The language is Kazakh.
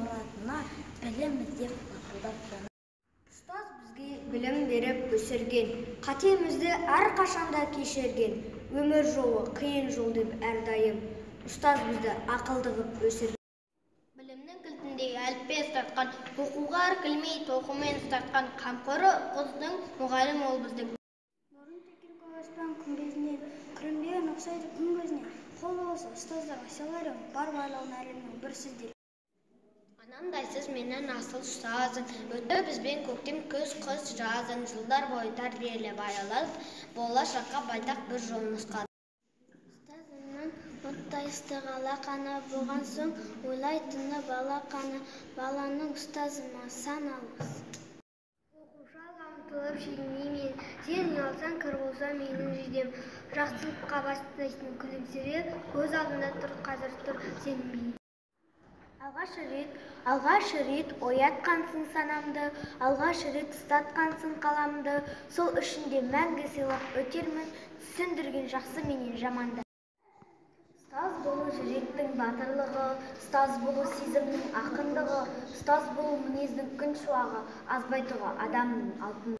мұратына білім іздеп лапылдап. Ұстаз бізге білім беріп өсірген, қатемізді әрқашанда кешірген, өмір жолы қиын жол деп әрдайым. Ұстаз бізді ақылды қылып өсірген. Білімнің кілтіндей әліппе ұстатқан, оқуға іркілмей тоқумен ұстатқан, қамқоры қыздың мұғалім ол біздің. Нұрын төккен көк аспан күмбезінен, күреңдеген ұқсайды күн көзіне. Қол болса ұстаздарға селарым, бар байлығын әлемнің бір сіздер. Анамдайсыз менің асыл ұстазым, өтті бізбен көктем, күз, қыс, жазын, жылдар бойы тәрбиелеп аялап, болашаққа байтақ бір жол нұсқады. Ұстазымның оттай ыстық алақаны болған соң, ойлайтыны балақаны, баланың ұстазыма сан алғыс. Оқушы ұмтылып шегінеймен, сен ұялсаң кір болса менің жидем, жақсылыққа бастайтын күлімсіреп, көз алдында тұр, қазір тұр сенің бейнең. Алғаш рет оятқансың санамды, алғаш рет ұстатқансың қаламды, сол үшінде мәңгі сыйлап өтермін, түсіндірген жақсы менен жаманды. Ұстаз болу жүректің батырлығы, ұстаз болу сезімнің ақындығы, ұстаз болу мінездің күн шуағы, азбайтуға адамның алтын.